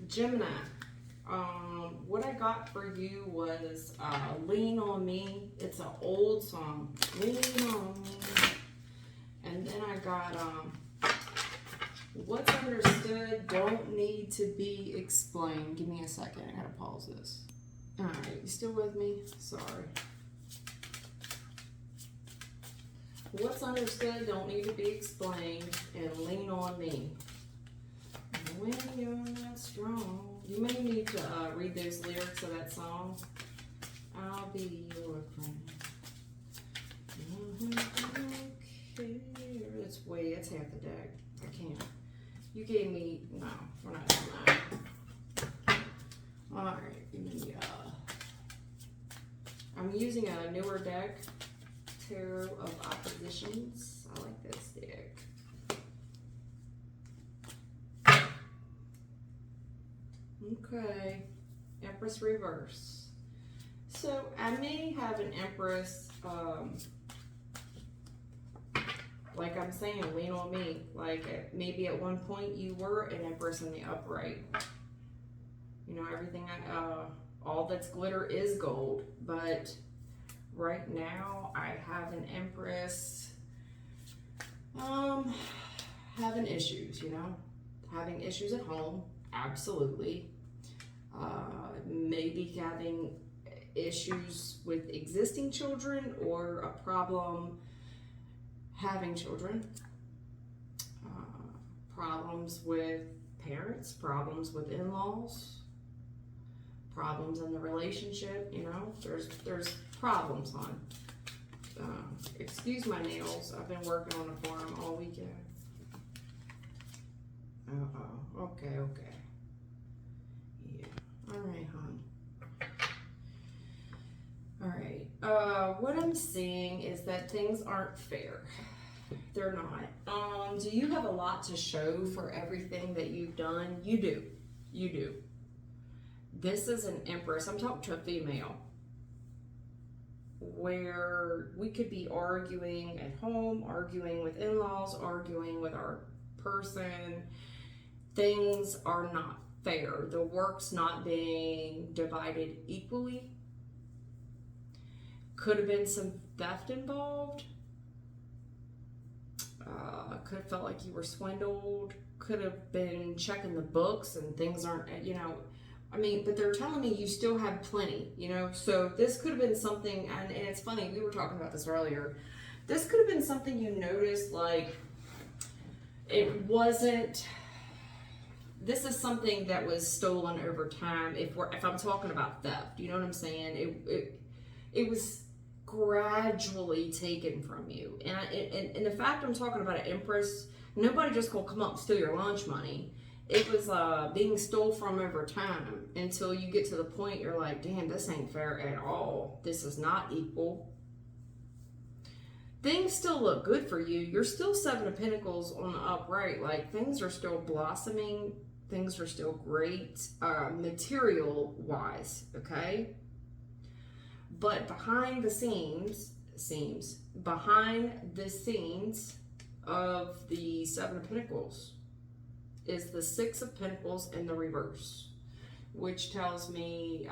Gemini, what I got for you was Lean on Me. It's an old song. Lean on me. And then I got What's Understood Don't Need to Be Explained. Give me a second. I gotta pause this. Alright, you still with me? Sorry. What's understood don't need to be explained, and Lean on Me. When you're not strong. You may need to read those lyrics of that song. I'll be your friend. Okay. It's half the deck. I can't. You gave me, no, we're not doing that. Alright, give me, I'm using a newer deck. Tarot of Oppositions. I like this deck. Okay, Empress reverse. So I may have an Empress, like I'm saying, lean on me. Like maybe at one point you were an Empress in the upright. You know, everything, all that's glitter is gold, but right now I have an Empress having issues, you know, having issues at home, absolutely. Maybe having issues with existing children or a problem having children. Problems with parents, problems with in-laws, problems in the relationship, you know, there's problems on. Excuse my nails. I've been working on a farm all weekend. Okay. Yeah. Alright, hon. Alright. What I'm seeing is that things aren't fair. They're not. Do you have a lot to show for everything that you've done? You do. You do. This is an Empress. I'm talking to a female. Where we could be arguing at home, arguing with in-laws, arguing with our person. Things are not fair. The work's not being divided equally. Could have been some theft involved. Could have felt like you were swindled. Could have been checking the books and things aren't, you know, I mean, but they're telling me you still have plenty, you know, so this could have been something, and it's funny, we were talking about this earlier, this could have been something you noticed, like, it wasn't, this is something that was stolen over time, if I'm talking about theft, you know what I'm saying, it was gradually taken from you, and the fact I'm talking about an Empress, nobody just gonna come up and steal your lunch money. It was being stole from over time until you get to the point you're like, damn, this ain't fair at all. This is not equal. Things still look good for you. You're still Seven of Pentacles on the upright. Like, things are still blossoming. Things are still great, material-wise, okay? But behind the scenes of the Seven of Pentacles, is the Six of Pentacles in the reverse, which tells me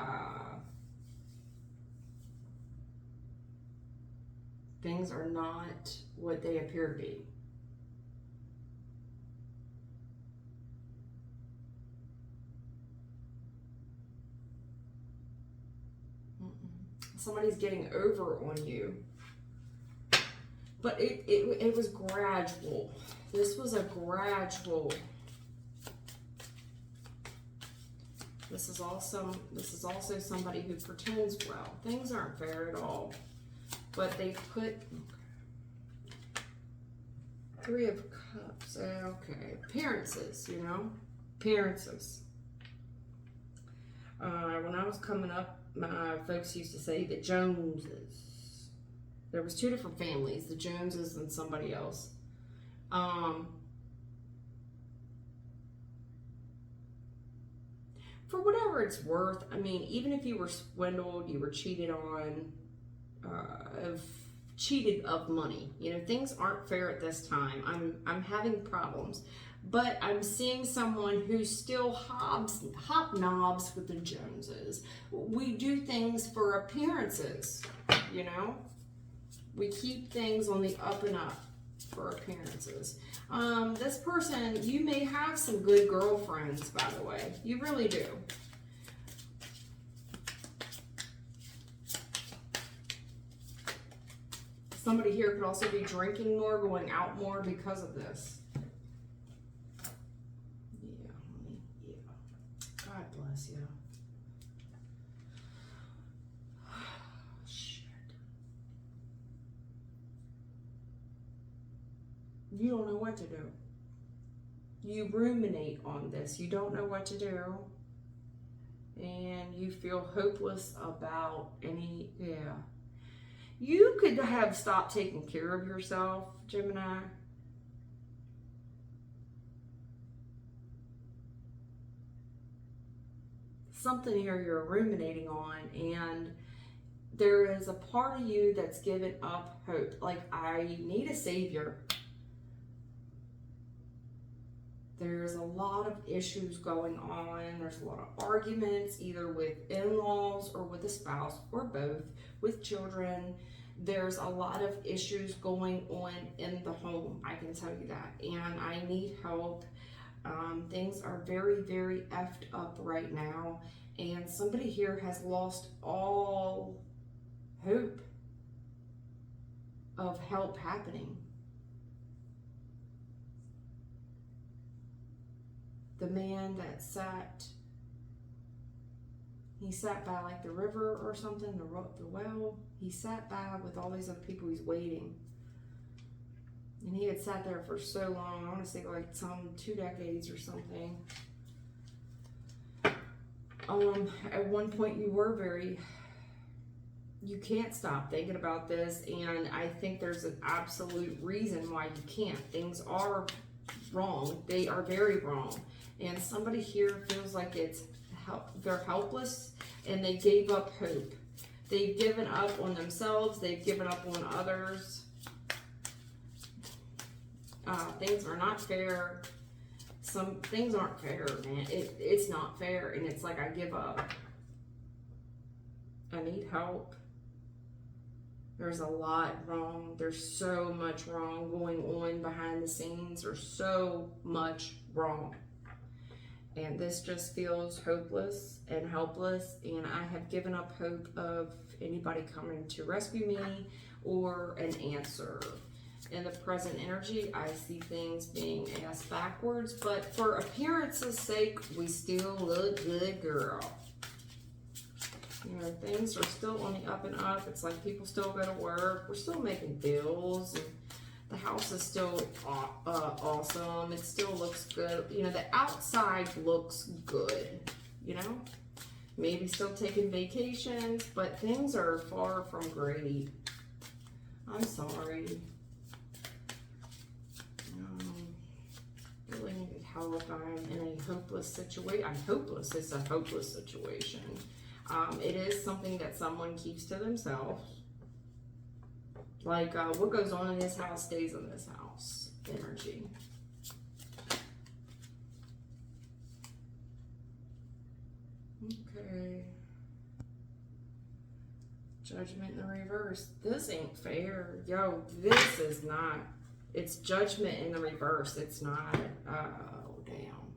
things are not what they appear to be. Somebody's getting over on you, but it was gradual. This was a gradual. This is also somebody who pretends well. Things aren't fair at all. But they put Three of Cups. Okay. Appearances, you know? Appearances. When I was coming up, my folks used to say the Joneses. There was two different families, the Joneses and somebody else. For whatever it's worth, I mean, even if you were swindled, you were cheated on, cheated of money, you know, things aren't fair at this time. I'm having problems, But I'm seeing someone who still hobnobs with the Joneses. We do things for appearances, you know? We keep things on the up and up for appearances. This person, you may have some good girlfriends, by the way. You really do. Somebody here could also be drinking more, going out more because of this. Yeah, honey. Yeah. God bless you. Shit. You don't know what to do. You ruminate on this. You don't know what to do. And you feel hopeless about any, yeah. You could have stopped taking care of yourself, Gemini. Something here you're ruminating on, and there is a part of you that's given up hope. Like, I need a savior. There's a lot of issues going on. There's a lot of arguments, either with in-laws or with a spouse or both, with children. There's a lot of issues going on in the home, I can tell you that. And I need help. Things are very, very effed up right now. And somebody here has lost all hope of help happening. The man that he sat by like the river or something, the well. He sat by with all these other people. He's waiting. And he had sat there for so long. I want to say like some 2 decades or something. At one point you can't stop thinking about this. And I think there's an absolute reason why you can't. Things are wrong. They are very wrong. And somebody here feels like they're helpless and they gave up hope. They've given up on themselves. They've given up on others. Things are not fair. Some things aren't fair, man. It's not fair, and it's like I give up. I need help. There's a lot wrong. There's so much wrong going on behind the scenes. There's so much wrong. And this just feels hopeless and helpless, and I have given up hope of anybody coming to rescue me or an answer. In the present energy, I see things being ass backwards, but for appearance's sake, we still look good, girl. You know, things are still on the up and up. It's like people still go to work. We're still making bills, and the house is still awesome. It still looks good. You know, the outside looks good, you know? Maybe still taking vacations, but things are far from great. I'm sorry. Really needed help. I'm in a hopeless situation. I'm hopeless. It's a hopeless situation. It is something that someone keeps to themselves. Like, what goes on in this house stays in this house. Energy. Okay. Judgment in the reverse. This ain't fair. Yo, this is not. It's judgment in the reverse. It's not. Oh, damn.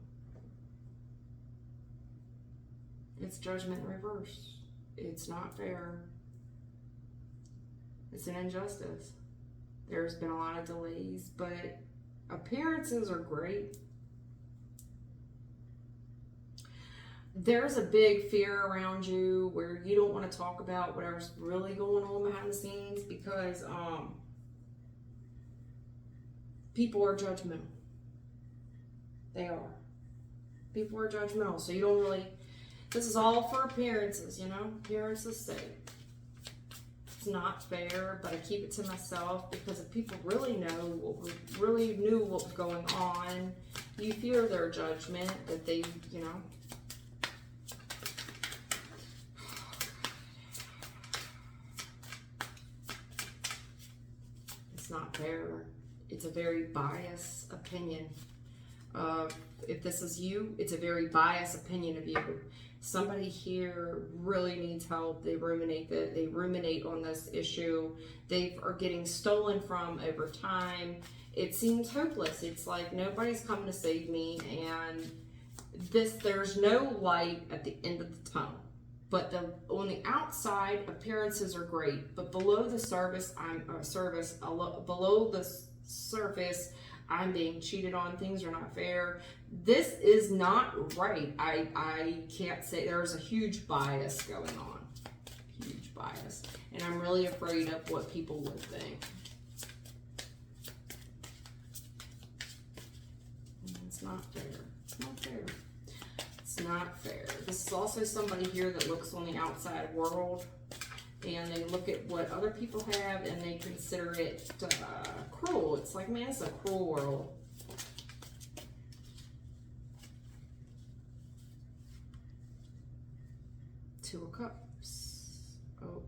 It's judgment in reverse. It's not fair. It's an injustice. There's been a lot of delays, but appearances are great. There's a big fear around you where you don't want to talk about whatever's really going on behind the scenes because people are judgmental. They are. People are judgmental, so you don't really. This is all for appearances, you know, appearances' sake. It's not fair, but I keep it to myself because if people really really knew what was going on, you fear their judgment that they, you know. It's not fair. It's a very biased opinion. If this is you, it's a very biased opinion of you. Somebody here really needs help. They ruminate on this issue. They are getting stolen from over time. It seems hopeless. It's like nobody's coming to save me, and there's no light at the end of the tunnel. But on the outside, appearances are great, but below the surface, below the surface, I'm being cheated on. Things are not fair. This is not right. I can't say. There's a huge bias going on. Huge bias. And I'm really afraid of what people would think. It's not fair. It's not fair. It's not fair. This is also somebody here that looks on the outside world, and they look at what other people have and they consider it cruel. It's like, man, it's a cruel world. Two of Cups. Oh.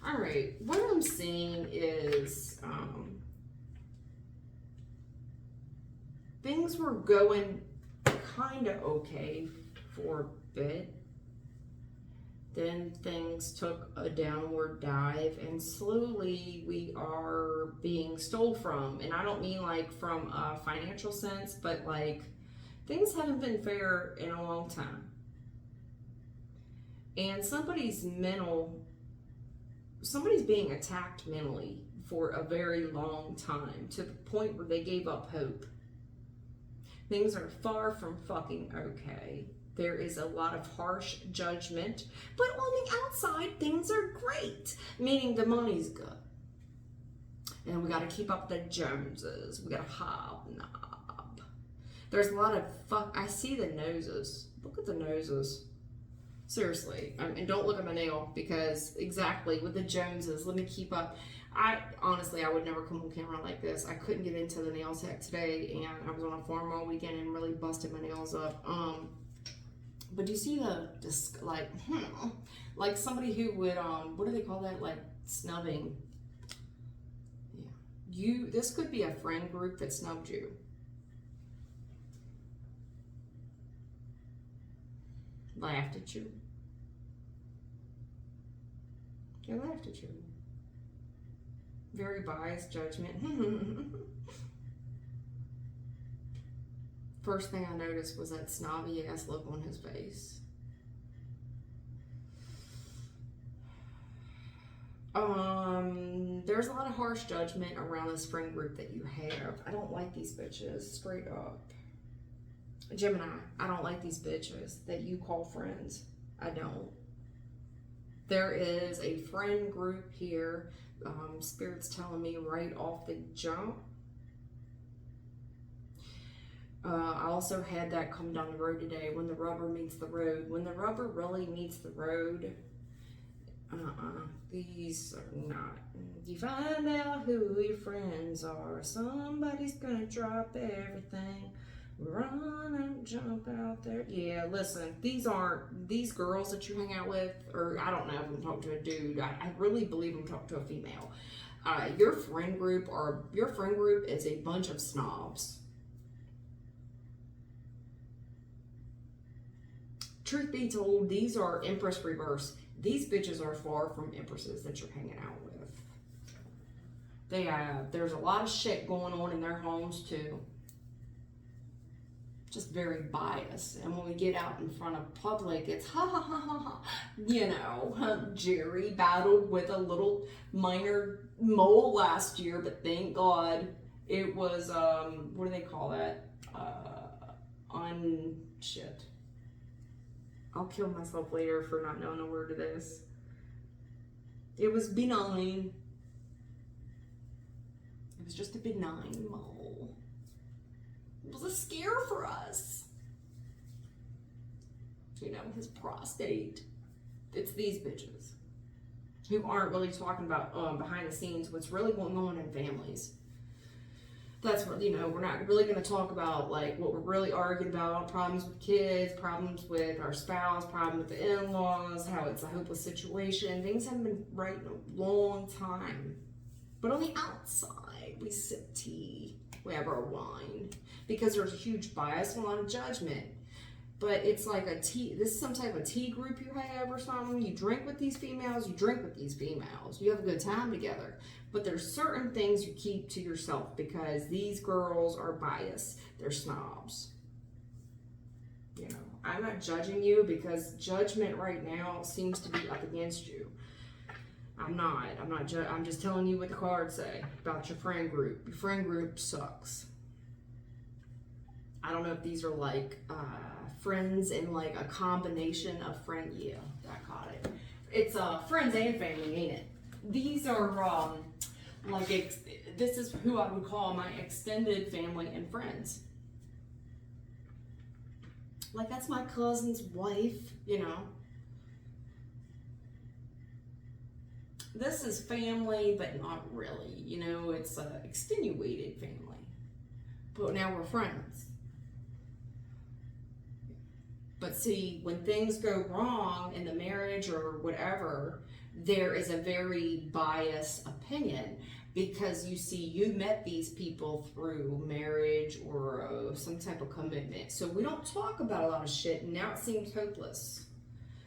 All right. What I'm seeing is things were going kind of okay for a bit. Then things took a downward dive, and slowly we are being stole from. And I don't mean like from a financial sense, but like things haven't been fair in a long time. And somebody's being attacked mentally for a very long time, to the point where they gave up hope. Things are far from fucking okay. There is a lot of harsh judgment, but on the outside, things are great, meaning the money's good. And we got to keep up the Joneses. We got to hobnob. There's a lot of I see the noses. Look at the noses. Seriously. And don't look at my nail, because exactly with the Joneses, let me keep up. Honestly, I would never come on camera like this. I couldn't get into the nail tech today, and I was on a farm all weekend and really busted my nails up. But do you see like somebody who would, what do they call that? Like snubbing. Yeah. This could be a friend group that snubbed you. Laughed at you. They laughed at you. Very biased judgment. First thing I noticed was that snobby ass look on his face. There's a lot of harsh judgment around this friend group that you have. I don't like these bitches, straight up. Gemini, I don't like these bitches that you call friends. I don't. There is a friend group here. Spirit's telling me right off the jump. I also had that come down the road today, when the rubber meets the road. When the rubber really meets the road, these are not. You find out who your friends are. Somebody's gonna drop everything. Run and jump out there. Yeah, listen, these girls that you hang out with, or I don't know if I'm talking to a dude. I really believe I'm talking to a female. Your friend group is a bunch of snobs. Truth be told, these are Empress reverse. These bitches are far from empresses that you're hanging out with. There's a lot of shit going on in their homes too. Just very biased. And when we get out in front of public, it's ha ha ha ha ha. You know, Jerry battled with a little minor mole last year, but thank God it was, what do they call that? Shit. I'll kill myself later for not knowing a word of this. It was benign. It was just a benign mole. It was a scare for us. You know, his prostate. It's these bitches who aren't really talking about behind the scenes what's really going on in families. That's what, you know, we're not really going to talk about like what we're really arguing about, problems with kids, problems with our spouse, problems with the in-laws, how it's a hopeless situation. Things haven't been right in a long time. But on the outside, we sip tea We have our wine. Because there's a huge bias, a lot of judgment. But it's like this is some type of tea group you have or something. You drink with these females, you drink with these females. You have a good time together. But there's certain things you keep to yourself because these girls are biased. They're snobs. You know, I'm not judging you because judgment right now seems to be up against you. I'm just telling you what the cards say about your friend group. Your friend group sucks. I don't know if these are like friends and like a combination of friend. Yeah, I caught it. It's friends and family, ain't it? These are this is who I would call my extended family and friends. Like that's my cousin's wife, you know. This is family, but not really. You know, it's a extenuated family. But now we're friends. But see, when things go wrong in the marriage or whatever, there is a very biased opinion because you see, you met these people through marriage or some type of commitment. So we don't talk about a lot of shit, and now it seems hopeless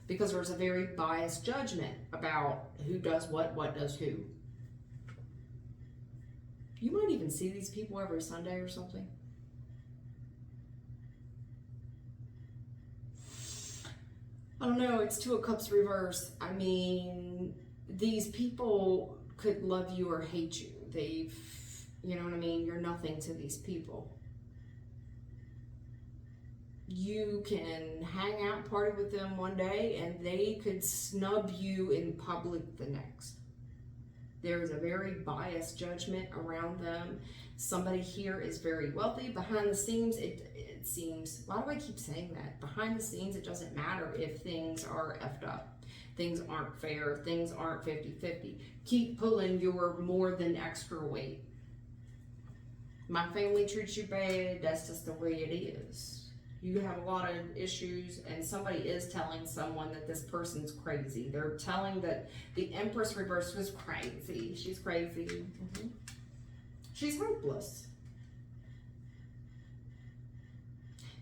because there's a very biased judgment about who does what does who. You might even see these people every Sunday or something. I don't know, it's Two of Cups reverse. I mean, these people could love you or hate you. You know what I mean? You're nothing to these people. You can hang out, party with them one day, and they could snub you in public the next. There's a very biased judgment around them. Somebody here is very wealthy. Behind the scenes, it seems, why do I keep saying that? Behind the scenes, it doesn't matter if things are effed up. Things aren't fair. Things aren't 50-50. Keep pulling your more than extra weight. My family treats you bad. That's just the way it is. You have a lot of issues, and somebody is telling someone that this person's crazy. They're telling that the Empress reverse was crazy. She's crazy. Mm-hmm. She's hopeless.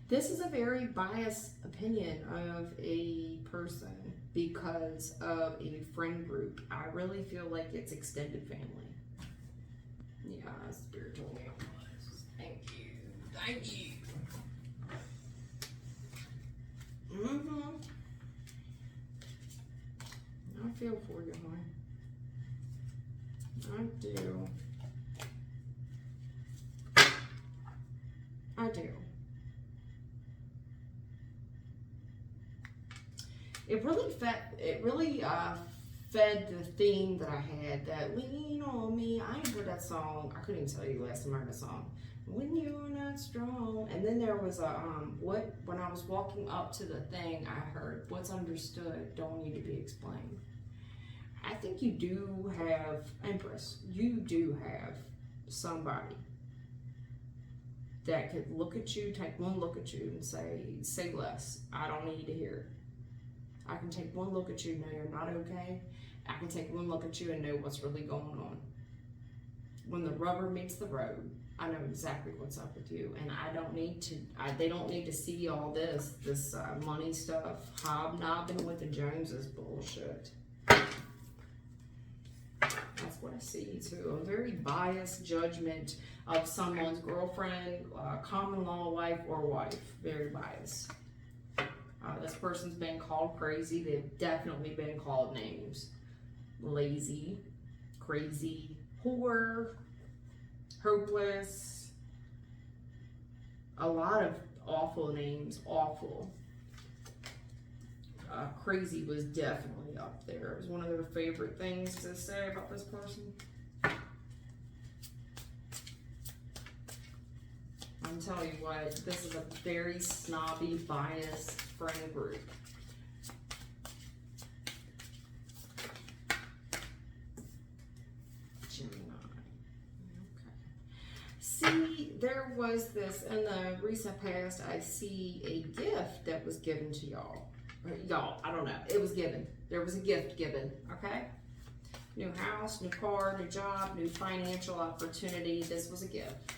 This is a very biased opinion of a person because of a friend group. I really feel like it's extended family. Yeah, Spirit told me it was. Thank you. Thank you. Mm-hmm. I feel for you, hon. I do. I do. It really fed the theme that I had, that lean on me. I ain't heard that song. I couldn't even tell you last time I heard the song. When you're not strong. And then there was a, when I was walking up to the thing, I heard, what's understood don't need to be explained. I think you do have, Empress, you do have somebody that could look at you, take one look at you and say less. I don't need to hear it. I can take one look at you and know you're not okay. I can take one look at you and know what's really going on. When the rubber meets the road, I know exactly what's up with you, and I don't need to. They don't need to see all this money stuff, hobnobbing with the Joneses bullshit. That's what I see too. A very biased judgment of someone's girlfriend, common law wife, or wife. Very biased. This person's been called crazy. They've definitely been called names. Lazy, crazy, whore, hopeless. A lot of awful names, awful. Crazy was definitely up there. It was one of their favorite things to say about this person. I'm telling you what, this is a very snobby, biased friend group. Gemini. Okay. See, there was this, in the recent past, I see a gift that was given to y'all. Y'all, I don't know. It was given. There was a gift given, okay? New house, new car, new job, new financial opportunity. This was a gift.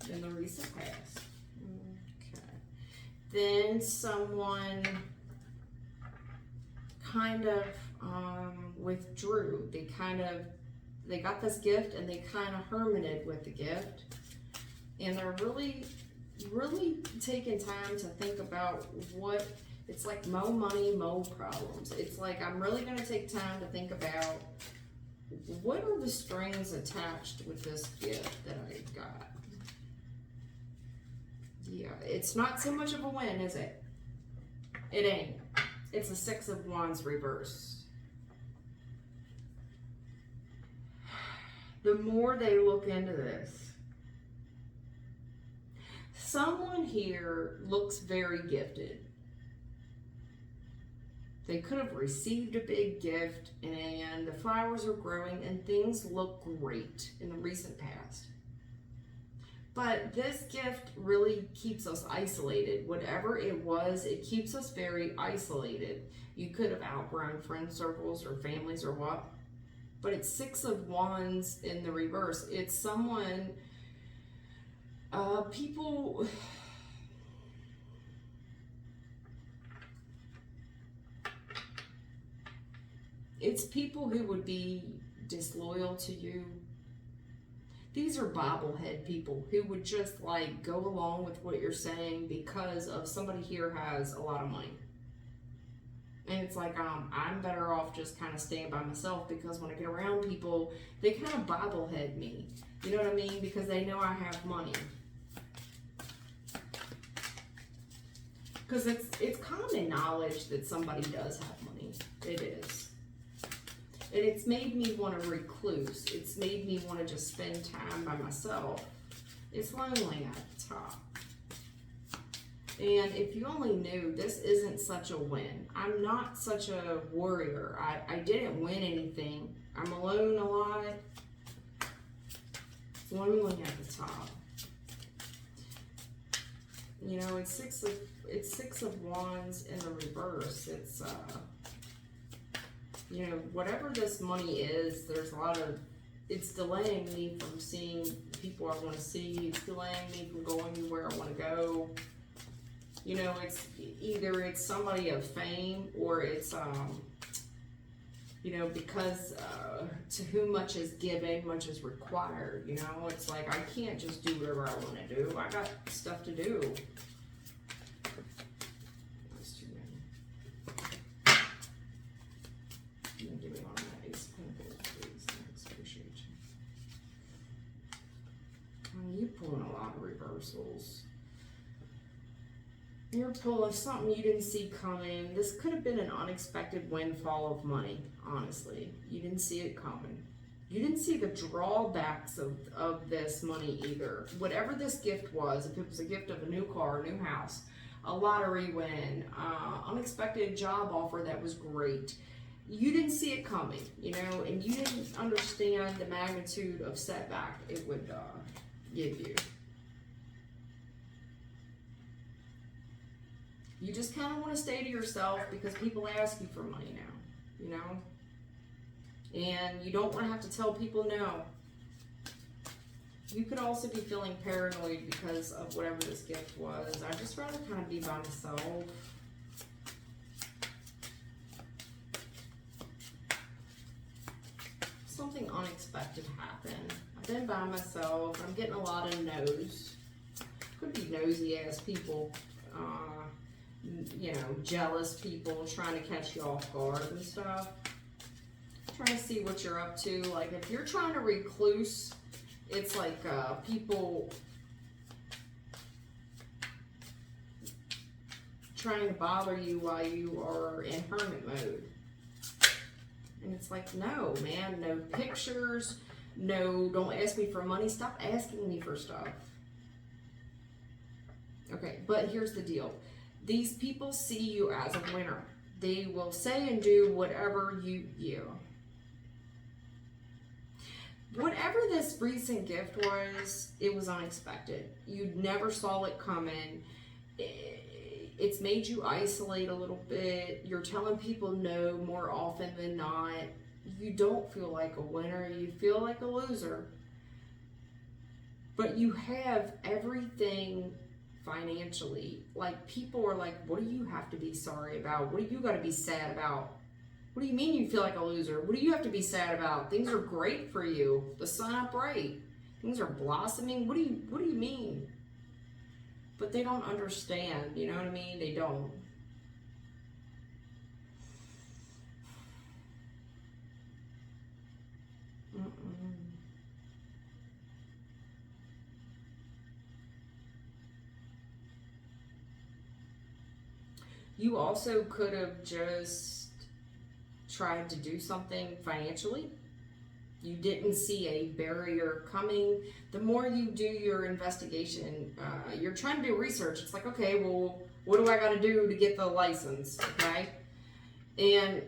in the recent past. Okay. Then someone kind of withdrew. They got this gift and they kind of hermited with the gift. And they're really taking time to think about what, it's like mo money, mo problems. It's like, I'm really going to take time to think about what are the strings attached with this gift that I got. Yeah, it's not so much of a win, is it? It ain't. It's a Six of Wands reverse. The more they look into this, someone here looks very gifted. They could have received a big gift and the flowers are growing and things look great in the recent past. But this gift really keeps us isolated. Whatever it was, it keeps us very isolated. You could have outgrown friend circles or families or what. But it's Six of Wands in the reverse. It's someone, people, it's people who would be disloyal to you. These are bobblehead people who would just like go along with what you're saying because of somebody here has a lot of money. And it's like, I'm better off just kind of staying by myself because when I get around people, they kind of bobblehead me. You know what I mean? Because they know I have money. Because it's common knowledge that somebody does have money. It is. And it's made me want to recluse. It's made me want to just spend time by myself. It's lonely at the top. And if you only knew, this isn't such a win. I'm not such a warrior. I didn't win anything. I'm alone a lot. It's lonely at the top. You know, it's Six of Wands in the reverse. It's you know, whatever this money is, there's a lot of, it's delaying me from seeing people I want to see. It's delaying me from going where I want to go. You know, it's either it's somebody of fame or it's, you know, because to whom much is given, much is required. You know, it's like I can't just do whatever I want to do. I got stuff to do. That's too many. Give me one of that Ace of Pentacles, please. Thanks, appreciate you. You're pulling a lot of reversals. You're pulling something you didn't see coming. This could have been an unexpected windfall of money, honestly. You didn't see it coming. You didn't see the drawbacks of this money either. Whatever this gift was, if it was a gift of a new car, a new house, a lottery win, unexpected job offer that was great, you didn't see it coming, you know, and you didn't understand the magnitude of setback it would give you. You just kind of want to stay to yourself because people ask you for money now, you know? And you don't want to have to tell people no. You could also be feeling paranoid because of whatever this gift was. I'd just rather kind of be by myself. Something unexpected happened. I've been by myself. I'm getting a lot of no's. Could be nosy ass people. You know, jealous people trying to catch you off guard and stuff. Trying to see what you're up to. Like if you're trying to recluse, it's like people trying to bother you while you are in hermit mode. And it's like, no, man, no pictures, no, don't ask me for money. Stop asking me for stuff. Okay, but here's the deal. These people see you as a winner. They will say and do whatever you. Whatever this recent gift was, it was unexpected. You never saw it coming. It's made you isolate a little bit. You're telling people no more often than not. You don't feel like a winner. You feel like a loser. but you have everything financially. Like, people are like, what do you have to be sorry about? What do you got to be sad about? What do you mean you feel like a loser? What do you have to be sad about? Things are great for you. The sun up bright. Things are blossoming. What do you mean? But they don't understand, you know what I mean? They don't. You also could have just tried to do something financially. You didn't see a barrier coming. The more you do your investigation, you're trying to do research. It's like, okay, well, what do I got to do to get the license? Okay. And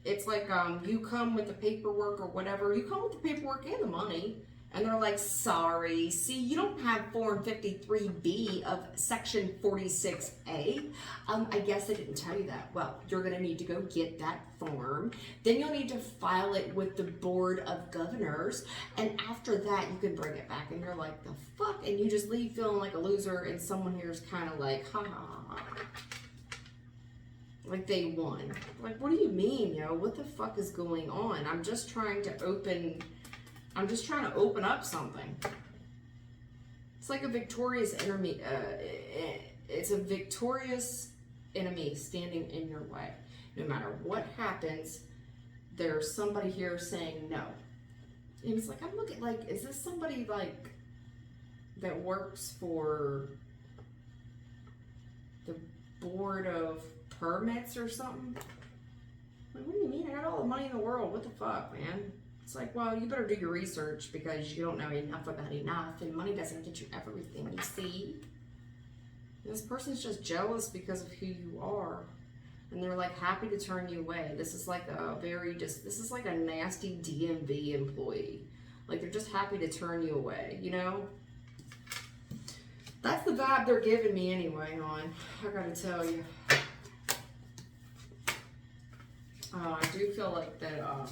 it's like, you come with the paperwork or whatever. You come with the paperwork and the money. And they're like, sorry, see, you don't have Form 53B of Section 46A. I guess I didn't tell you that. Well, you're going to need to go get that form. Then you'll need to file it with the Board of Governors. And after that, you can bring it back. And you're like, the fuck? And you just leave feeling like a loser. And someone here is kind of like, ha ha ha. Like they won. Like, what do you mean, yo? What the fuck is going on? I'm just trying to open up something. It's like a victorious enemy. It's a victorious enemy standing in your way. No matter what happens, there's somebody here saying no. And it's like, I'm looking like, is this somebody like that works for the Board of Permits or something? Like, what do you mean? I got all the money in the world. What the fuck, man? It's like, well, you better do your research because you don't know enough about enough, and money doesn't get you everything, you see? This person's just jealous because of who you are, and they're like happy to turn you away. This is like this is like a nasty DMV employee. Like, they're just happy to turn you away, you know? That's the vibe they're giving me anyway, hon. I gotta tell you. I do feel like that,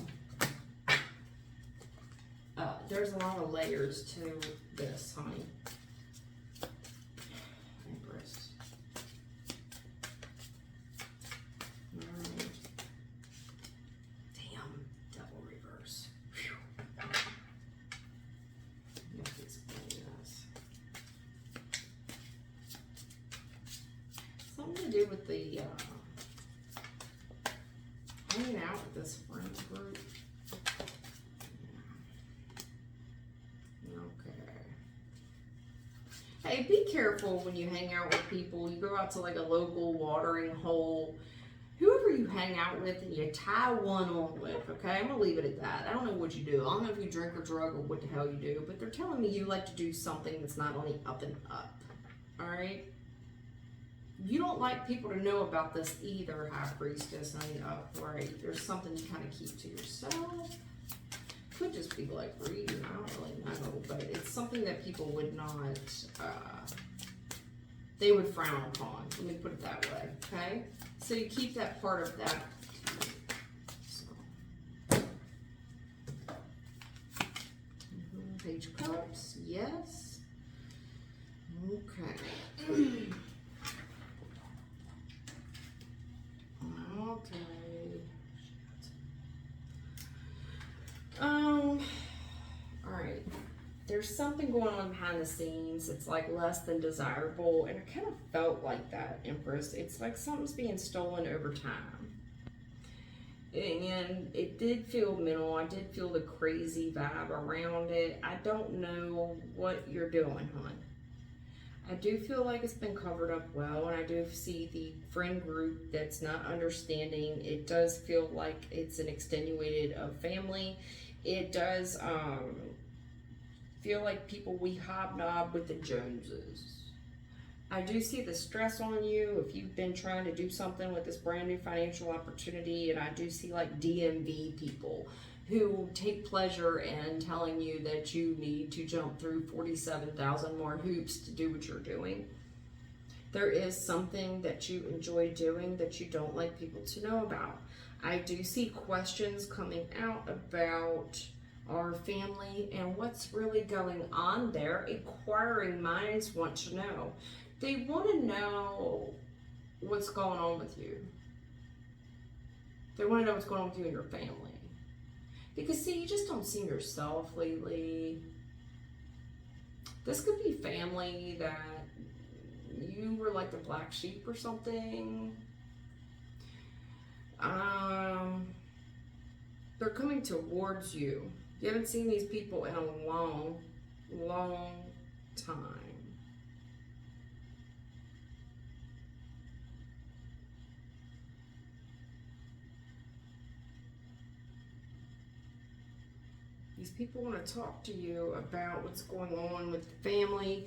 there's a lot of layers to this, honey. Empress. Alright. Damn, double reverse. Phew. You have to explain this. Something to do with the, hanging out with this friend group. Hey, be careful when you hang out with people. You go out to like a local watering hole. Whoever you hang out with and you tie one on with, okay? I'm going to leave it at that. I don't know what you do. I don't know if you drink or drug or what the hell you do, but they're telling me you like to do something that's not only up and up, all right? You don't like people to know about this either, High Priestess. I mean, right? There's something you kind of keep to yourself. Could just be like reading, I don't really know, but it's something that people would not, they would frown upon. Let me put it that way, okay? So you keep that part of that. So. Page of Cups, yes. Okay. Okay. Alright. There's something going on behind the scenes. It's like less than desirable, and I kind of felt like that, Empress. It's like something's being stolen over time. And it did feel mental. I did feel the crazy vibe around it. I don't know what you're doing, hon. I do feel like it's been covered up well, and I do see the friend group that's not understanding. It does feel like it's an extenuated family. It does feel like people we hobnob with the Joneses. I do see the stress on you if you've been trying to do something with this brand new financial opportunity, and I do see like DMV people who take pleasure in telling you that you need to jump through 47,000 more hoops to do what you're doing. There is something that you enjoy doing that you don't like people to know about. I do see questions coming out about our family and what's really going on there. Inquiring minds want to know. They want to know what's going on with you. They want to know what's going on with you and your family. Because, see, you just don't seem yourself lately. This could be family that you were like the black sheep or something. They're coming towards you. You haven't seen these people in a long, long time. These people want to talk to you about what's going on with the family,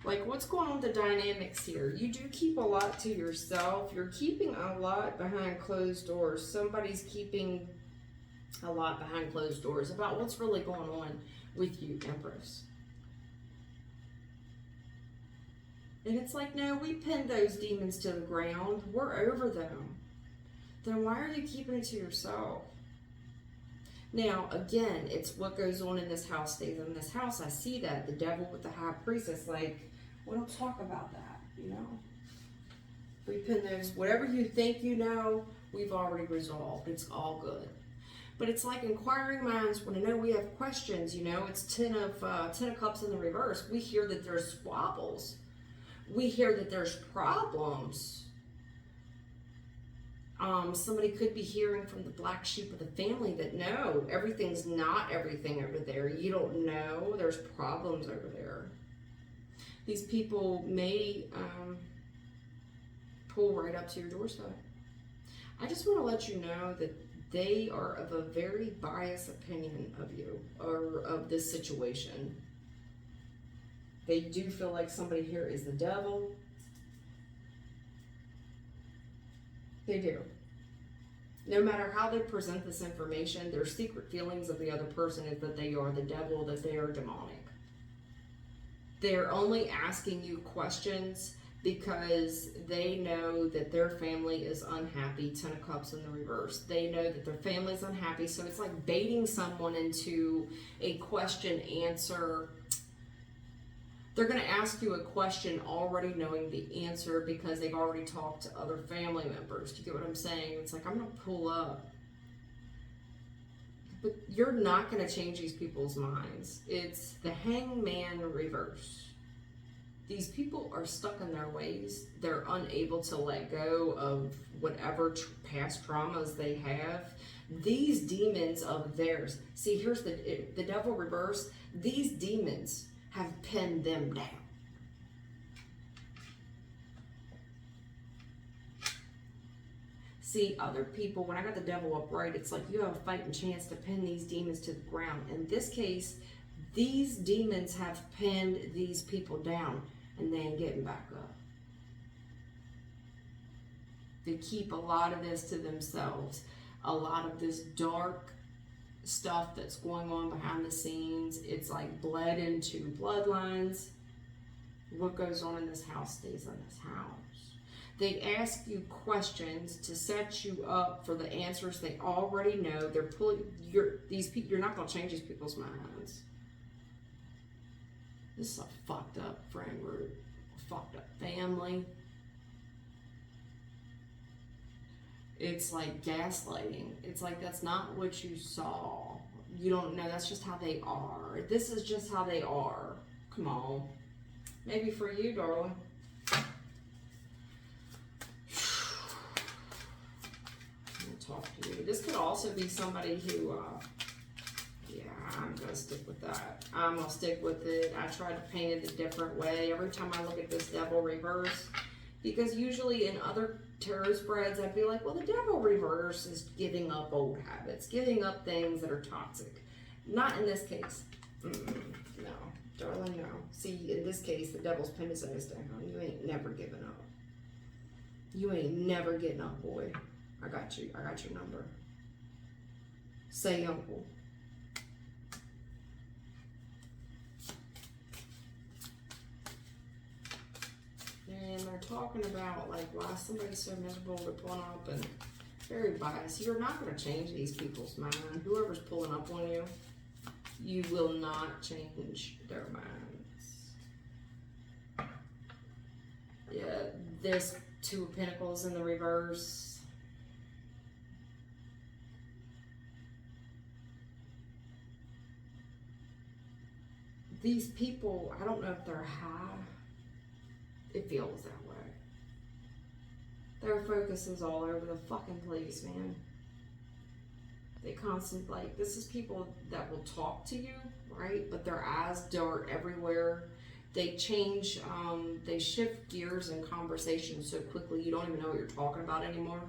like what's going on with the dynamics here. You do keep a lot to yourself. You're keeping a lot behind closed doors. Somebody's keeping a lot behind closed doors about what's really going on with you, Empress. And it's like, no, we pinned those demons to the ground. We're over them. Then why are you keeping it to yourself? Now, again, it's what goes on in this house stays in this house. I see that. The devil with the high priestess, like, we don't talk about that, you know? We pin those, whatever you think you know, we've already resolved. It's all good. But it's like inquiring minds want to know. We have questions, you know? It's 10 of Cups in the reverse. We hear that there's squabbles. We hear that there's problems. Somebody could be hearing from the black sheep of the family that no, everything's not everything over there. You don't know. There's problems over there. These people may pull right up to your doorstep. I just want to let you know that they are of a very biased opinion of you or of this situation. They do feel like somebody here is the devil. They do. No matter how they present this information, their secret feelings of the other person is that they are the devil, that they are demonic. They're only asking you questions because they know that their family is unhappy. 10 of Cups in the reverse. They know that their family is unhappy, so it's like baiting someone into a question answer. They're going to ask you a question already knowing the answer because they've already talked to other family members. Do you get what I'm saying? It's like, I'm going to pull up. But you're not going to change these people's minds. It's the Hangman reverse. These people are stuck in their ways. They're unable to let go of whatever past traumas they have. These demons of theirs. See, here's the devil reverse. These demons have pinned them down. See, other people, when I got the devil upright, it's like you have a fighting chance to pin these demons to the ground. In this case, these demons have pinned these people down and they ain't getting back up. They keep a lot of this to themselves. A lot of this dark stuff that's going on behind the scenes. It's like bled into bloodlines. What goes on in this house stays in this house. They ask you questions to set you up for the answers they already know. They're pulling these people. You're not going to change these people's minds. This is a fucked up friend group, a fucked up family. It's like gaslighting. It's like, that's not what you saw. You don't know. That's just how they are. This is just how they are. Come on. Maybe for you, darling. I'm going to talk to you. This could also be somebody who, yeah, I'm going to stick with that. I'm going to stick with it. I tried to paint it a different way every time I look at this devil reverse. Because usually in other tarot spreads, I'd be like, well, the devil reverse is giving up old habits, giving up things that are toxic. Not in this case. No, darling, no. See, in this case, the devil's pinned his ass down. You ain't never giving up. You ain't never getting up, boy. I got you. I got your number. Say uncle. And they're talking about, like, why somebody's so miserable to pull up and very biased. You're not going to change these people's mind. Whoever's pulling up on you, You will not change their minds. Yeah, there's Two of Pentacles in the reverse. These people, I don't know if they're high. It feels that way. Their focus is all over the fucking place, man. They constantly, like, this is people that will talk to you, right? But their eyes dart everywhere. They change, they shift gears in conversation so quickly you don't even know what you're talking about anymore.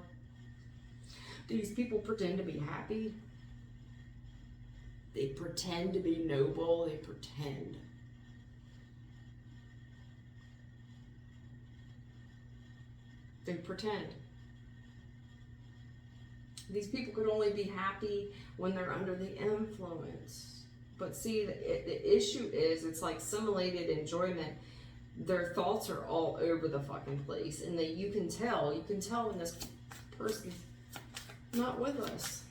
These people pretend to be happy. They pretend to be noble. They pretend. They pretend. These people could only be happy when they're under the influence. But see, the issue is, it's like simulated enjoyment. Their thoughts are all over the fucking place. And you can tell when this person's not with us.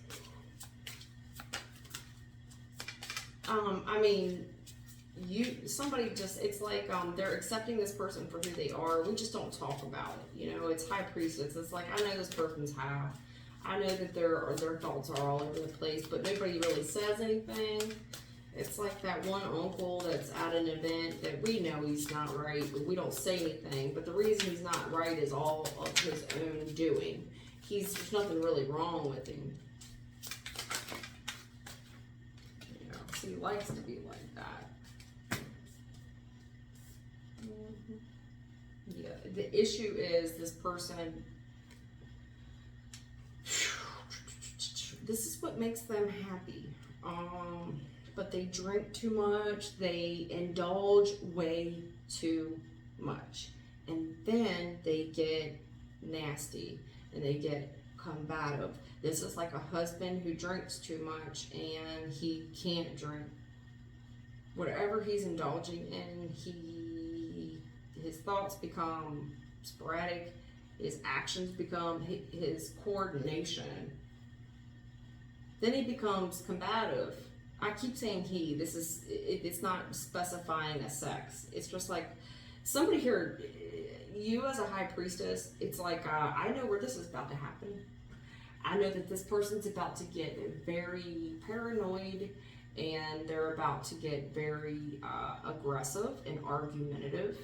I mean, somebody just, it's like they're accepting this person for who they are. We just don't talk about it. You know, it's High Priestess. It's like, I know this person's high. I know that their thoughts are all over the place, but nobody really says anything. It's like that one uncle that's at an event that we know he's not right, but we don't say anything. But the reason he's not right is all of his own doing. There's nothing really wrong with him. You know, so he likes to be like that. Yeah, the issue is this person. This is what makes them happy. But they drink too much. They indulge way too much. And then they get nasty and they get combative. This is like a husband who drinks too much and he can't drink. Whatever he's indulging in, his thoughts become sporadic. His actions become his coordination. Then he becomes combative. I keep saying he. It's not specifying a sex. It's just like somebody here, you as a High Priestess, it's like, I know where this is about to happen. I know that this person's about to get very paranoid and they're about to get very aggressive and argumentative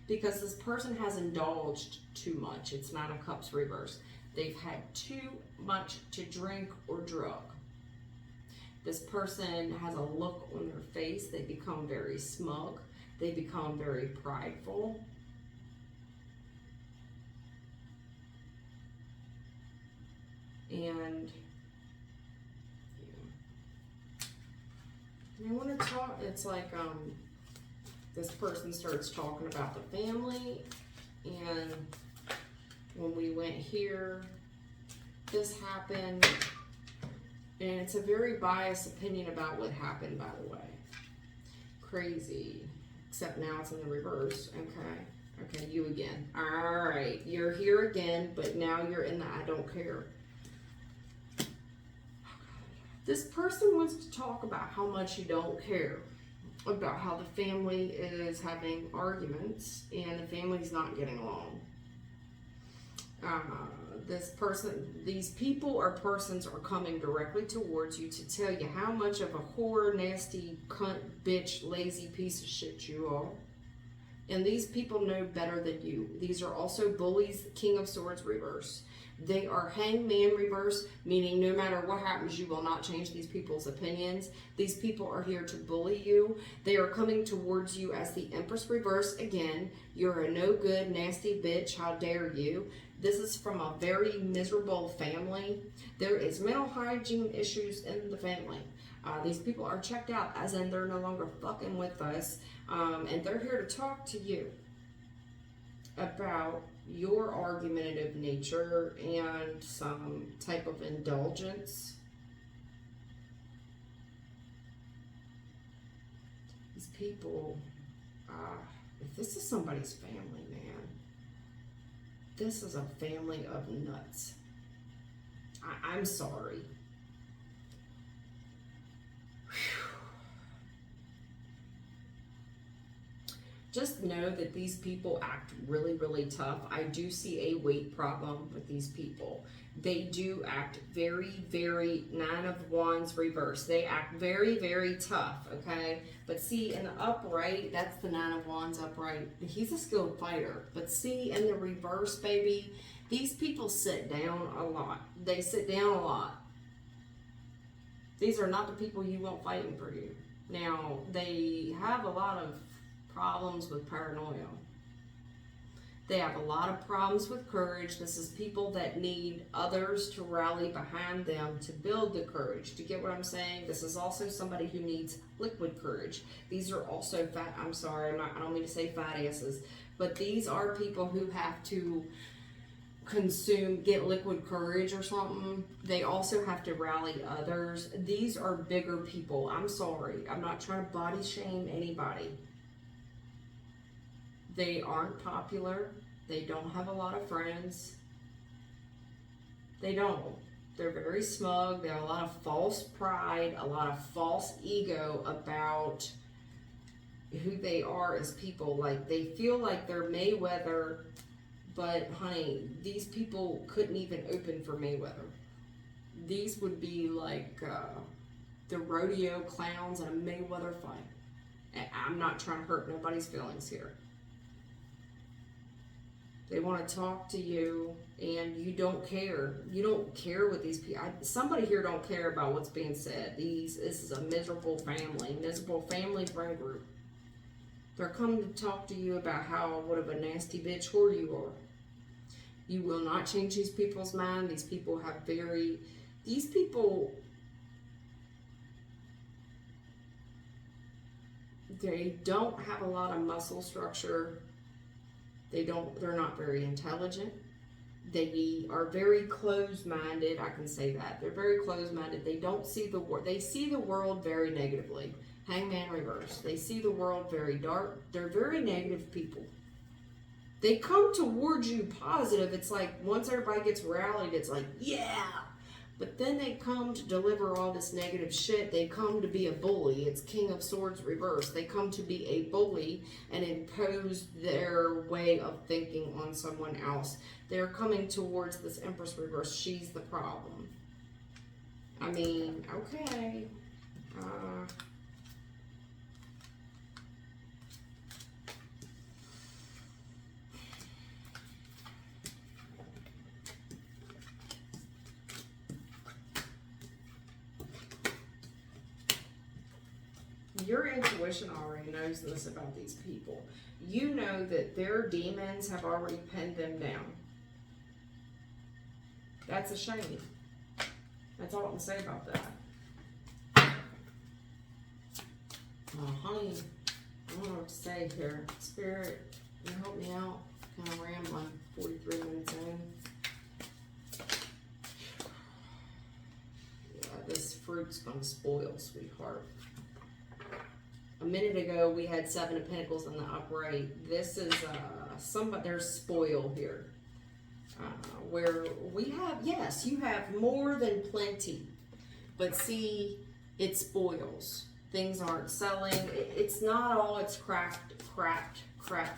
because this person has indulged too much. It's Nine of Cups reverse. They've had too much to drink or drug. This person has a look on their face. They become very smug. They become very prideful. And I want to talk, it's like this person starts talking about the family, and when we went here, this happened, and it's a very biased opinion about what happened, by the way. Crazy. Except now it's in the reverse. Okay, you again. Alright, you're here again, but now you're in the I don't care. This person wants to talk about how much you don't care. About how the family is having arguments and the family's not getting along. These people or persons are coming directly towards you to tell you how much of a whore, nasty, cunt, bitch, lazy piece of shit you are. And these people know better than you. These are also bullies, King of Swords reverse. They are hangman reverse, meaning no matter what happens, you will not change these people's opinions. These people are here to bully you. They are coming towards you as the Empress reverse again. You're a no good, nasty bitch. How dare you? This is from a very miserable family. There is mental hygiene issues in the family. These people are checked out, as in they're no longer fucking with us. And they're here to talk to you about your argumentative nature and some type of indulgence. These people, if this is somebody's family, man, this is a family of nuts. I'm sorry. Whew. just know that these people act really, really tough. I do see a weight problem with these people. They do act very, very, 9 of Wands reverse. They act very, very tough, okay? But see, in the upright, that's the 9 of Wands upright. He's a skilled fighter. But see, in the reverse, baby, these people sit down a lot. They sit down a lot. These are not the people you want fighting for you. Now, they have a lot of problems with paranoia. They have a lot of problems with courage. This is people that need others to rally behind them to build the courage. Do you get what I'm saying? This is also somebody who needs liquid courage. These are also fat, I'm sorry, I don't mean to say fat asses, but these are people who have to get liquid courage or something. They also have to rally others. These are bigger people. I'm sorry. I'm not trying to body shame anybody. They aren't popular. They don't have a lot of friends. They don't. They're very smug. They have a lot of false pride, a lot of false ego about who they are as people. Like, they feel like they're Mayweather, but honey, these people couldn't even open for Mayweather. These would be like the rodeo clowns in a Mayweather fight. I'm not trying to hurt nobody's feelings here. They want to talk to you, and you don't care. You don't care what these people. Somebody here don't care about what's being said. This is a miserable family friend group. They're coming to talk to you about what of a nasty bitch whore you are. You will not change these people's mind. These people have these people, they don't have a lot of muscle structure. They're not very intelligent. They are very closed-minded. I can say that. They're very closed-minded. They don't see the world. They see the world very negatively. Hangman reverse. They see the world very dark. They're very negative people. They come towards you positive. It's like once everybody gets rallied, it's like, yeah. But then they come to deliver all this negative shit. They come to be a bully. It's King of Swords reverse. They come to be a bully and impose their way of thinking on someone else. They're coming towards this Empress reverse. She's the problem. I mean, okay. Your intuition already knows this about these people. You know that their demons have already pinned them down. That's a shame. That's all I can say about that. Oh, honey, I don't know what to say here. Spirit, can you help me out? Kind of rambling, 43 minutes in. Yeah, this fruit's gonna spoil, sweetheart. A minute ago, we had 7 of Pentacles in the upright. This is there's spoil here. Where we have, yes, you have more than plenty. But see, it spoils. Things aren't selling. It's not all it's cracked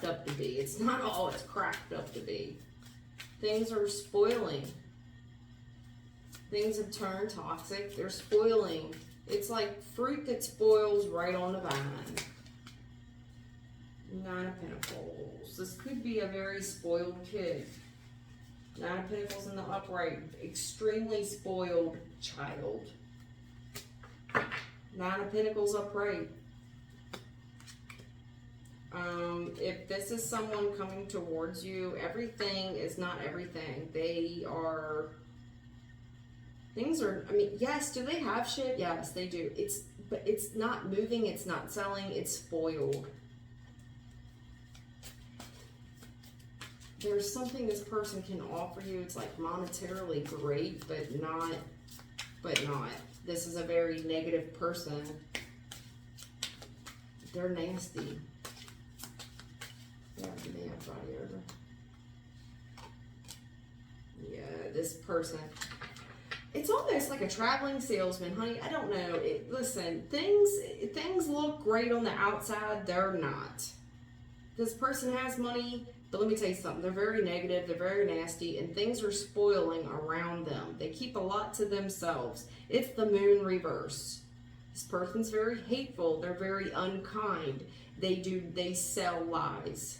up to be. It's not all it's cracked up to be. Things are spoiling. Things have turned toxic. They're spoiling. It's like fruit that spoils right on the vine. 9 of Pentacles. This could be a very spoiled kid. 9 of Pentacles in the upright. Extremely spoiled child. 9 of Pentacles upright. If this is someone coming towards you, everything is not everything. Things are, I mean, yes, do they have shit? Yes, they do. But it's not moving, it's not selling, it's spoiled. There's something this person can offer you. It's like monetarily great, but not. This is a very negative person. They're nasty. Yeah, do they have body odor? Yeah, this person. It's almost like a traveling salesman, honey. I don't know. Listen, things look great on the outside. They're not. This person has money, but let me tell you something. They're very negative, they're very nasty, and things are spoiling around them. They keep a lot to themselves. It's the moon reverse. This person's very hateful, they're very unkind. They sell lies.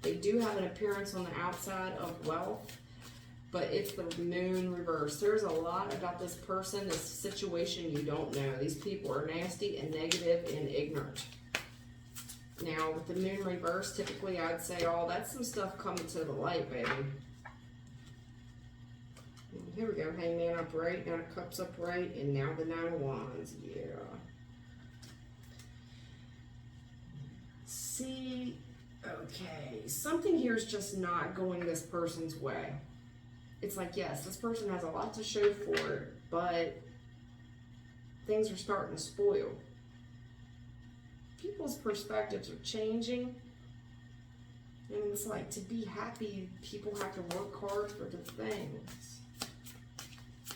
They do have an appearance on the outside of wealth, but it's the moon reverse. There's a lot about this person, this situation you don't know. These people are nasty and negative and ignorant. Now, with the moon reverse, typically I'd say, oh, that's some stuff coming to the light, baby. Here we go, Hangman upright, Nine of Cups upright, and now the Nine of Wands, yeah. See, okay, something here is just not going this person's way. It's like, yes, this person has a lot to show for it, but things are starting to spoil. People's perspectives are changing. And it's like, to be happy, people have to work hard for the things.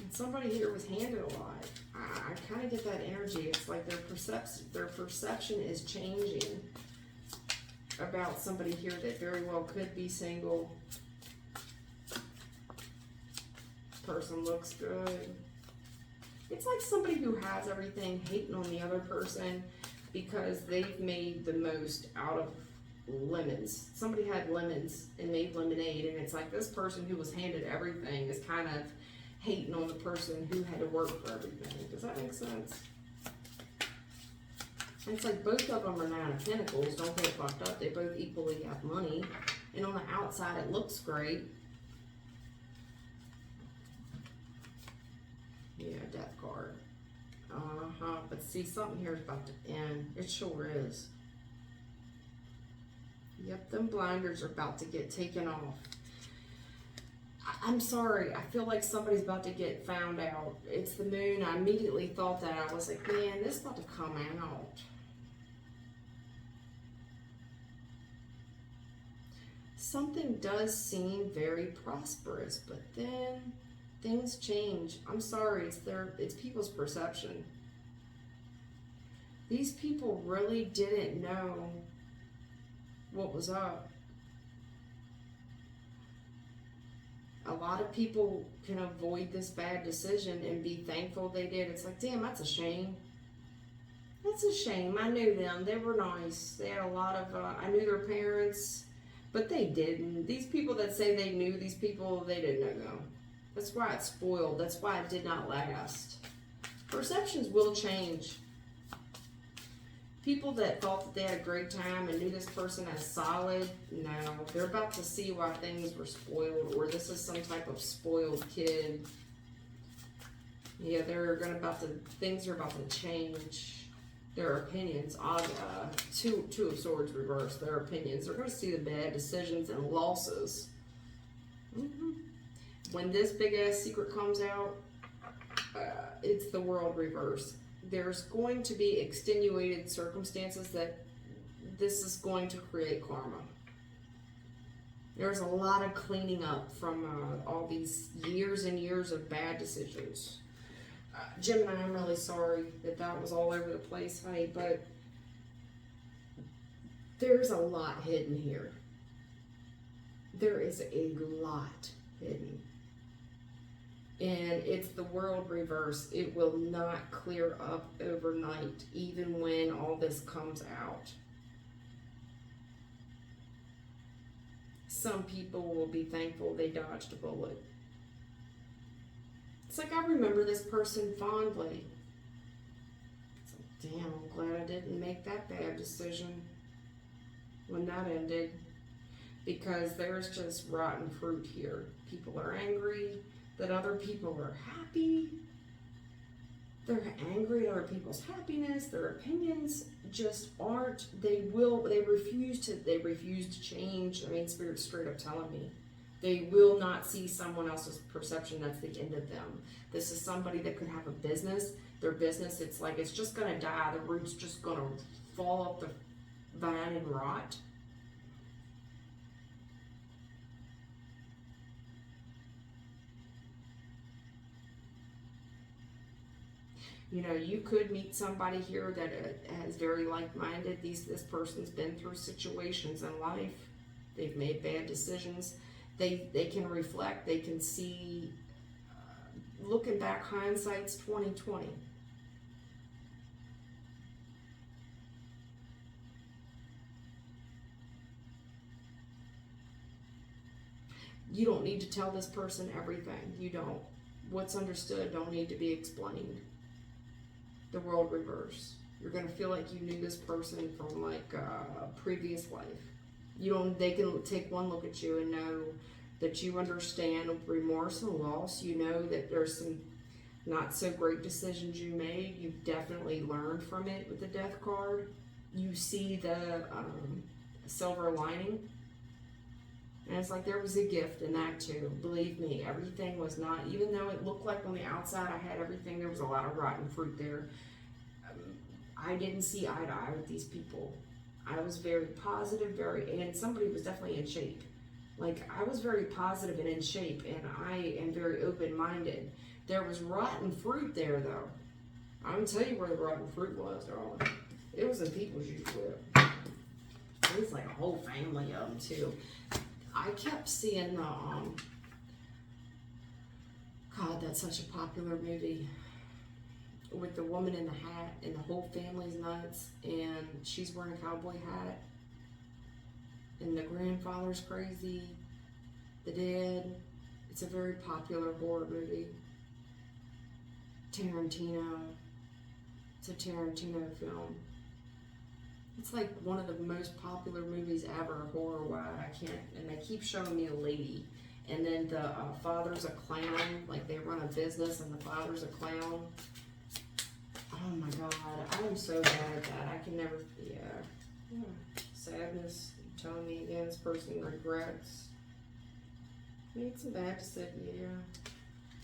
And somebody here was handed a lot. I kind of get that energy. It's like their perception is changing about somebody here that very well could be single. Person looks good. It's like somebody who has everything hating on the other person because they've made the most out of lemons. Somebody had lemons and made lemonade, and it's like this person who was handed everything is kind of hating on the person who had to work for everything. Does that make sense? And it's like both of them are Nine of Pentacles. Don't get fucked up. They both equally have money. And on the outside, it looks great. Yeah, Death card. But see, something here is about to end. It sure is. Yep, them blinders are about to get taken off. I'm sorry. I feel like somebody's about to get found out. It's the moon. I immediately thought that. I was like, man, this is about to come out. Something does seem very prosperous, but then things change. I'm sorry, it's people's perception. These people really didn't know what was up. A lot of people can avoid this bad decision and be thankful they did. It's like, damn, that's a shame. That's a shame. I knew them. They were nice. They had a lot of, I knew their parents, but they didn't. These people that say they knew these people, they didn't know them. That's why it's spoiled. That's why it did not last. Perceptions will change. People that thought that they had a great time and knew this person as solid, no. They're about to see why things were spoiled, or this is some type of spoiled kid. Yeah, things are about to change. Their opinions, Two of Swords reverse, their opinions. They're going to see the bad decisions and losses. When this big ass secret comes out, it's the World reverse. There's going to be extenuated circumstances that this is going to create karma. There's a lot of cleaning up from all these years and years of bad decisions. Gemini, I'm really sorry that was all over the place, honey, but there's a lot hidden here. There is a lot hidden. And it's the World reverse. It will not clear up overnight, even when all this comes out. Some people will be thankful they dodged a bullet. It's like, I remember this person fondly. It's like, damn, I'm glad I didn't make that bad decision when that ended. Because there's just rotten fruit here. People are angry that other people are happy. They're angry at other people's happiness. Their opinions just aren't. They refuse to change. I mean, Spirit's straight up telling me. They will not see someone else's perception. That's the end of them. This is somebody that could have a business. Their business, it's like, it's just gonna die. The root's just gonna fall up the vine and rot. You know, you could meet somebody here that is very like-minded. This person's been through situations in life. They've made bad decisions. They can reflect. They can see. Looking back, hindsight's 20/20. You don't need to tell this person everything. You don't. What's understood don't need to be explained. The world reverse. You're gonna feel like you knew this person from like a previous life. You don't. They can take one look at you and know that you understand remorse and loss. You know that there's some not so great decisions you made. You've definitely learned from it with the death card. You see the silver lining. And it's like there was a gift in that too. Believe me, everything was not, even though it looked like on the outside I had everything, there was a lot of rotten fruit there. I didn't see eye to eye with these people. I was very positive, and somebody was definitely in shape. Like, I was very positive and in shape, and I am very open-minded. There was rotten fruit there, though. I'm going to tell you where the rotten fruit was, darling. It was in people's use whip. It was like a whole family of them, too. I kept seeing the, God, that's such a popular movie, with the woman in the hat, and the whole family's nuts, and she's wearing a cowboy hat, and the grandfather's crazy, the dad. It's a very popular horror movie. Tarantino. It's a Tarantino film. It's like one of the most popular movies ever, horror-wise. I can't, and they keep showing me a lady. And then the father's a clown, like they run a business and the father's a clown. Oh my God, I am so bad at that. I can never, yeah. Sadness, you're telling me again, this person regrets. Made some bad decisions, yeah.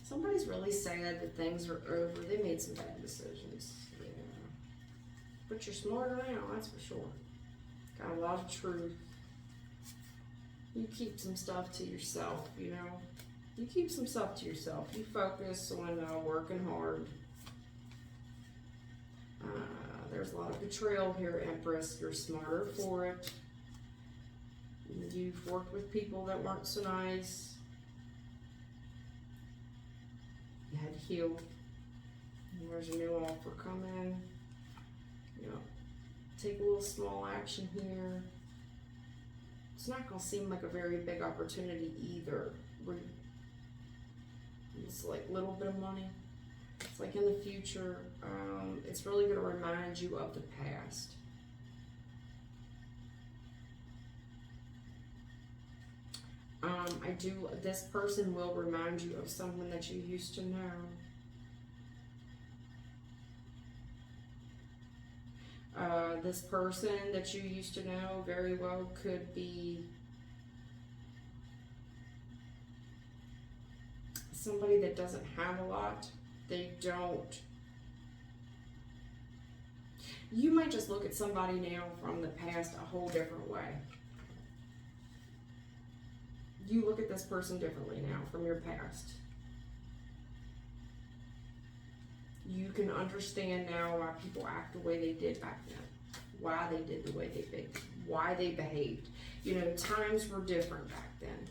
Somebody's really sad that things are over. They made some bad decisions. But you're smarter now, that's for sure. Got a lot of truth. You keep some stuff to yourself, you know. You keep some stuff to yourself. You focus on working hard. There's a lot of betrayal here, Empress. You're smarter for it. You've worked with people that weren't so nice. You had to heal. And there's a new offer coming. You know, take a little small action here. It's not going to seem like a very big opportunity either. It's like a little bit of money. It's like in the future. It's really going to remind you of the past. This person will remind you of someone that you used to know. This person that you used to know very well could be somebody that doesn't have a lot. They don't. You might just look at somebody now from the past a whole different way. You look at this person differently now from your past. You can understand now why people act the way they did back then. Why they did the way they did. Why they behaved. You know, times were different back then,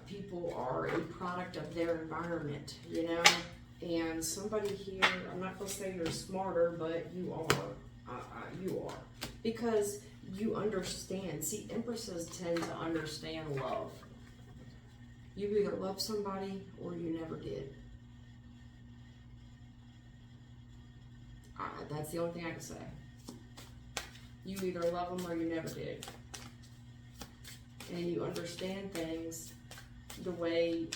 people are a product of their environment, you know. And somebody here, I'm not going to say you're smarter, but you are. You are. Because you understand. See, Empresses tend to understand love. You either love somebody or you never did. That's the only thing I can say. You either love them or you never did. And you understand things the way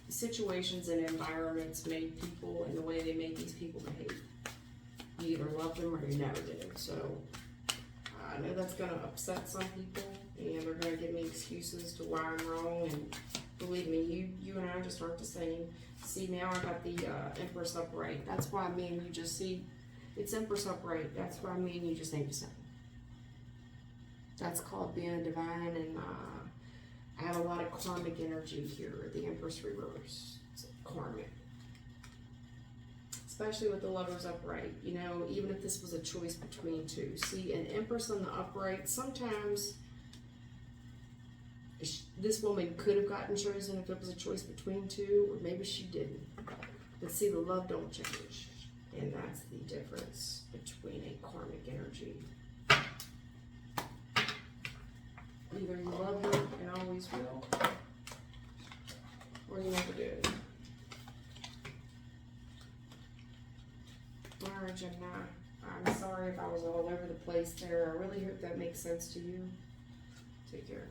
situations and environments made people and the way they made these people behave. You either love them or you never did. So I know that's going to upset some people, and they're going to give me excuses to why I'm wrong. And believe me, you and I just aren't the same. See, now I got the Empress upright. That's why me and you just see, it's Empress upright. That's why me and you just ain't the same. That's called being a divine, and I have a lot of karmic energy here. The Empress reverse. It's karmic. especially with the Lovers upright. You know, even if this was a choice between two. See, an Empress on the upright, sometimes this woman could have gotten chosen if it was a choice between two, or maybe she didn't. But see, the love don't change. And that's the difference between a karmic energy. Either you love her and always will, or you never did. Alright, Gemini. I'm sorry if I was all over the place there. I really hope that makes sense to you. Take care.